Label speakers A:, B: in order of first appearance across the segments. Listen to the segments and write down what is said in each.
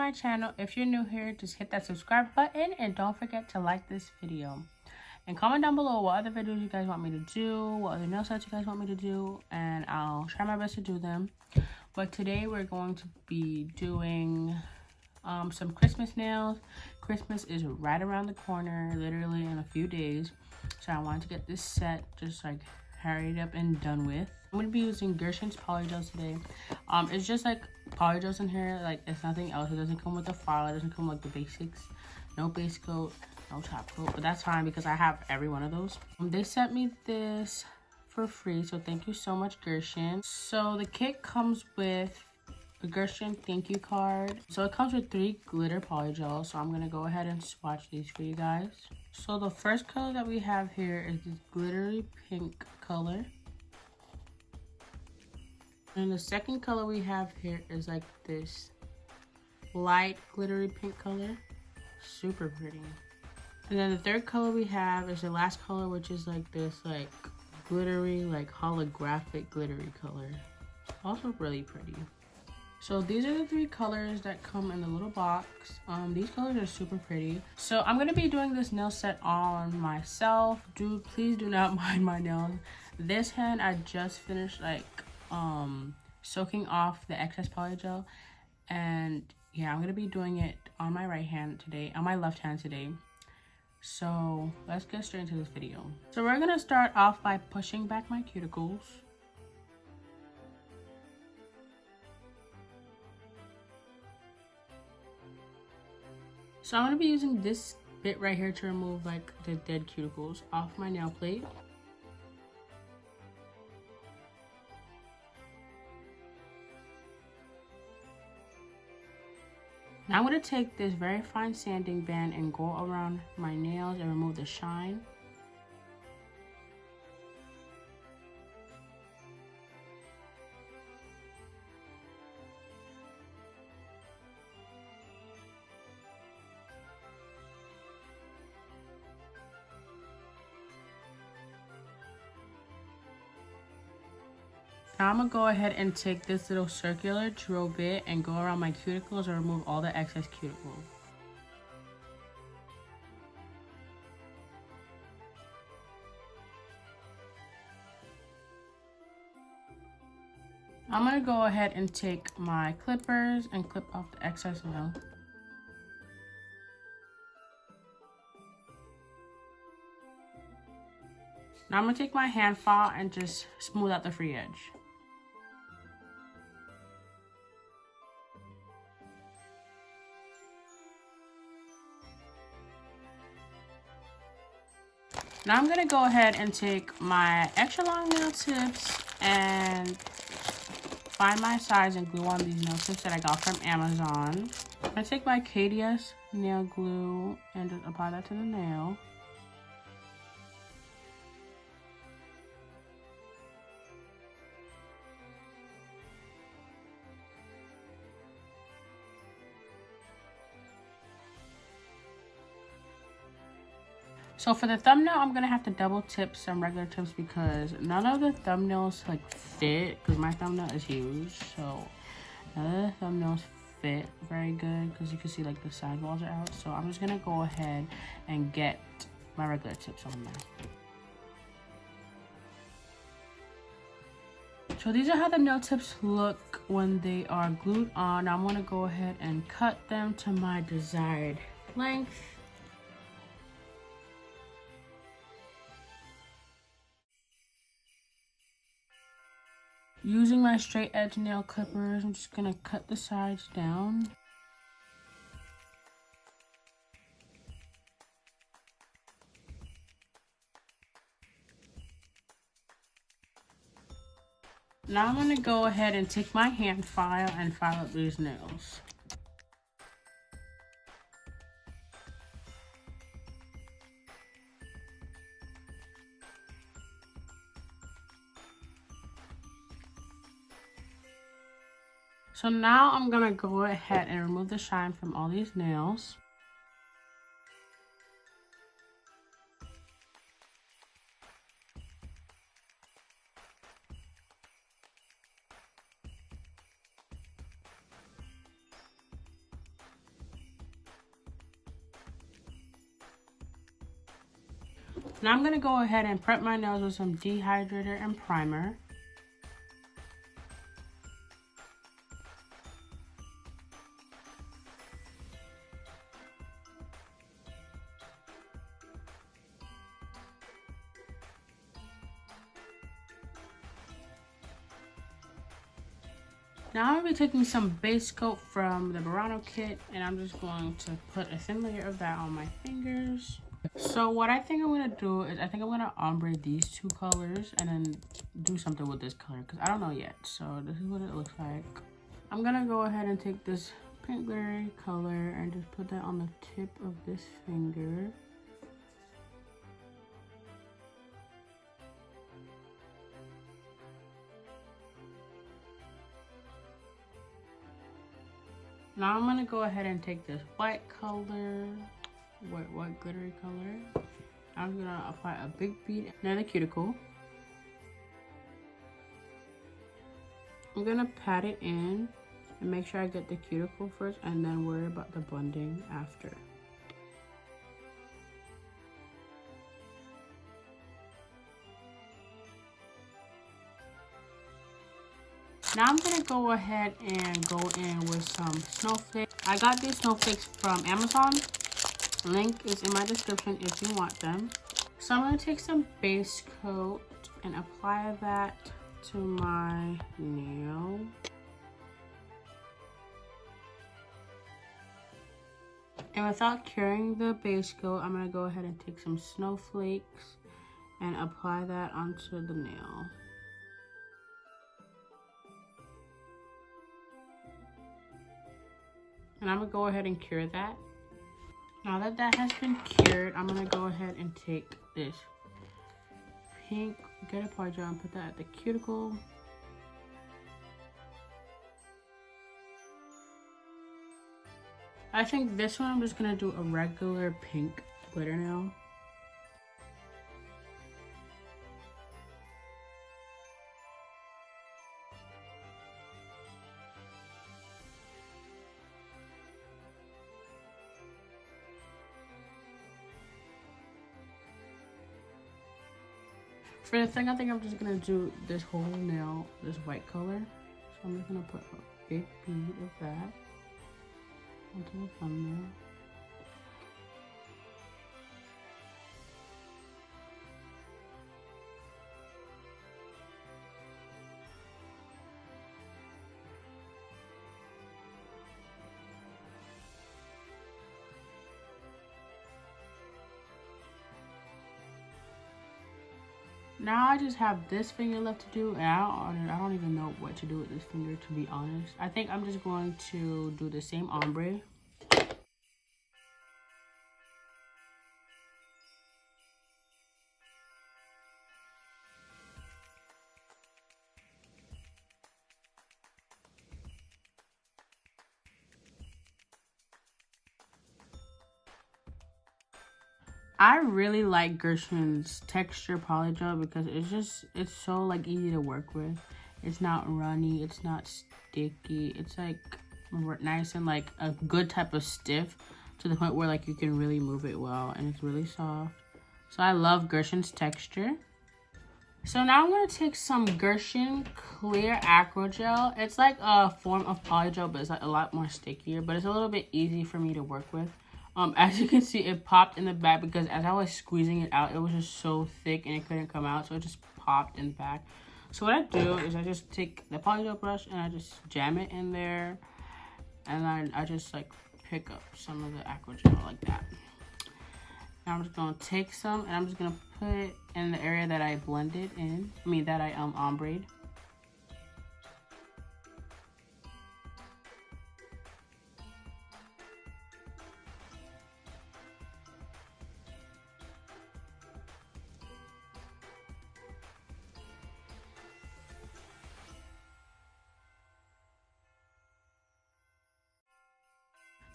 A: my channel. If you're new here, just hit that subscribe button and don't forget to like this video. And comment down below what other videos you guys want me to do, what other nail sets you guys want me to do, and I'll try my best to do them. But today we're going to be doing some Christmas nails. Christmas is right around the corner, literally in a few days. So I wanted to get this set just like hurried up and done with. I'm going to be using Gershion's Polygel today. It's just like polygels in here, like it's nothing else. It doesn't come with the file, it doesn't come with the basics. No base coat, no top coat, but that's fine because I have every one of those. They sent me this for free, so thank you so much, Gershon. So the kit comes with a Gershon thank you card. So it comes with 3 glitter polygels, so I'm gonna go ahead and swatch these for you guys. So the first color that we have here is this glittery pink color. And the second color we have here is like this light glittery pink color. Super pretty. And then the third color we have is the last color, which is like this like glittery, like holographic glittery color. Also really pretty. So these are the 3 colors that come in the little box. These colors are super pretty. So I'm gonna be doing this nail set on myself. Please do not mind my nails. This hand I just finished like soaking off the excess polygel, and yeah, I'm gonna be doing it on my right hand today, on my left hand today. So let's get straight into this video. So we're gonna start off by pushing back my cuticles. So I'm gonna be using this bit right here to remove like the dead cuticles off my nail plate. Now I'm going to take this very fine sanding band and go around my nails and remove the shine. Now I'm going to go ahead and take this little circular drill bit and go around my cuticles and remove all the excess cuticles. I'm going to go ahead and take my clippers and clip off the excess nail. Now I'm going to take my hand file and just smooth out the free edge. Now I'm going to go ahead and take my extra long nail tips and find my size and glue on these nail tips that I got from Amazon. I'm going to take my KDS nail glue and just apply that to the nail. So for the thumbnail, I'm gonna have to double tip some regular tips because none of the thumbnails like fit, because my thumbnail is huge. So none of the thumbnails fit very good because you can see like the sidewalls are out. So I'm just gonna go ahead and get my regular tips on there. So these are how the nail tips look when they are glued on. Now I'm gonna go ahead and cut them to my desired length. Using my straight edge nail clippers, I'm just gonna cut the sides down. Now I'm gonna go ahead and take my hand file and file up these nails. So now I'm gonna go ahead and remove the shine from all these nails. Now I'm gonna go ahead and prep my nails with some dehydrator and primer. Now I'm going to be taking some base coat from the Burano kit, and I'm just going to put a thin layer of that on my fingers. So what I think I'm going to do is I think I'm going to ombre these two colors and then do something with this color because I don't know yet. So this is what it looks like. I'm going to go ahead and take this pink glittery color and just put that on the tip of this finger. Now I'm gonna go ahead and take this white color, white glittery color. I'm gonna apply a big bead near the cuticle. I'm gonna pat it in and make sure I get the cuticle first and then worry about the blending after. Now I'm gonna go ahead and go in with some snowflakes. I got these snowflakes from Amazon. Link is in my description if you want them. So I'm gonna take some base coat and apply that to my nail. And without curing the base coat, I'm gonna go ahead and take some snowflakes and apply that onto the nail. And I'm gonna go ahead and cure that. Now that that has been cured, I'm gonna go ahead and take this pink glitter polygel and put that at the cuticle. I think this one I'm just gonna do a regular pink glitter nail. For the thing, I think I'm just gonna do this whole nail, this white color. So I'm just gonna put a big bead of that onto the thumbnail. Now I just have this finger left to do, and I don't even know what to do with this finger, to be honest. I think I'm just going to do the same ombre. I really like Gershon's texture polygel because it's so like easy to work with. It's not runny, it's not sticky. It's like nice and like a good type of stiff to the point where like you can really move it well, and it's really soft. So I love Gershon's texture. So now I'm going to take some Gershon clear acro gel. It's like a form of polygel, but it's like a lot more stickier, but it's a little bit easy for me to work with. As you can see, it popped in the back because as I was squeezing it out, it was just so thick and it couldn't come out, so it just popped in the back. So what I do is I just take the polygel brush and I just jam it in there, and then I just like pick up some of the acro gel like that. Now I'm just gonna take some and I'm just gonna put it in the area that I blended in. That I ombre'd.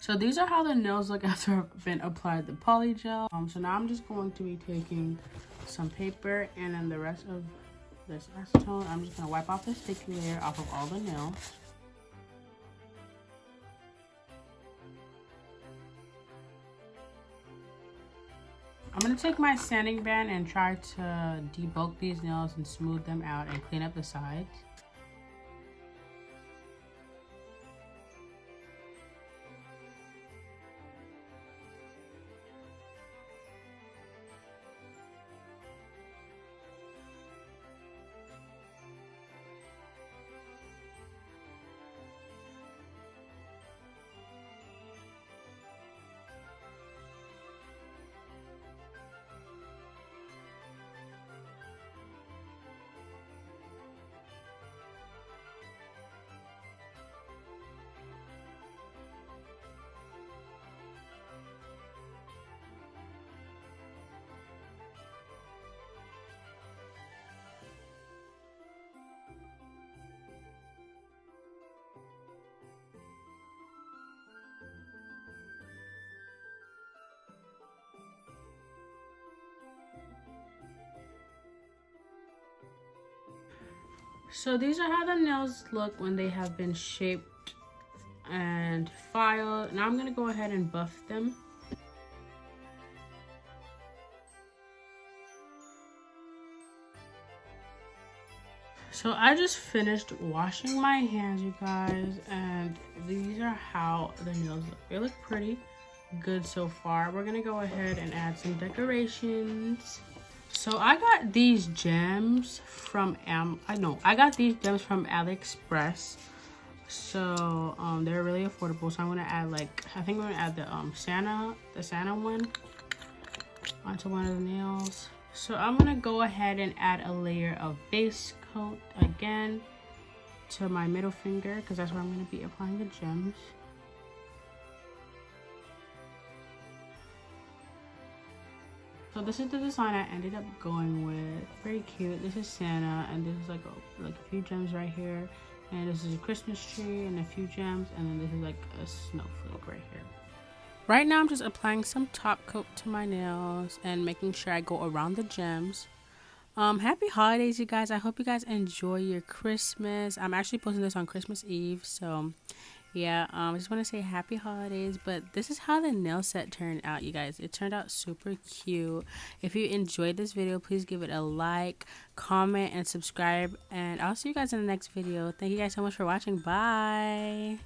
A: So these are how the nails look after I've been applied the polygel. So now I'm just going to be taking some paper and then the rest of this acetone. I'm just gonna wipe off the sticky layer off of all the nails. I'm going to take my sanding band and try to debulk these nails and smooth them out and clean up the sides. So these are how the nails look when they have been shaped and filed. Now I'm going to go ahead and buff them. So I just finished washing my hands, you guys, and these are how the nails look. They look pretty good so far. We're going to go ahead and add some decorations. So I got these gems from I got these gems from AliExpress. So they're really affordable. So I'm gonna add, like, I think I'm gonna add the Santa one onto one of the nails. So I'm gonna go ahead and add a layer of base coat again to my middle finger, because that's where I'm gonna be applying the gems. So this is the design I ended up going with. Very cute. This is Santa, and this is like a few gems right here, and this is a Christmas tree and a few gems, and then this is like a snowflake right here. Right now I'm just applying some top coat to my nails and making sure I go around the gems. Happy holidays, you guys. I hope you guys enjoy your Christmas. I'm actually posting this on Christmas Eve, so yeah, I just want to say happy holidays. But this is how the nail set turned out, you guys. It turned out super cute. If you enjoyed this video, please give it a like, comment, and subscribe, and I'll see you guys in the next video. Thank you guys so much for watching. Bye.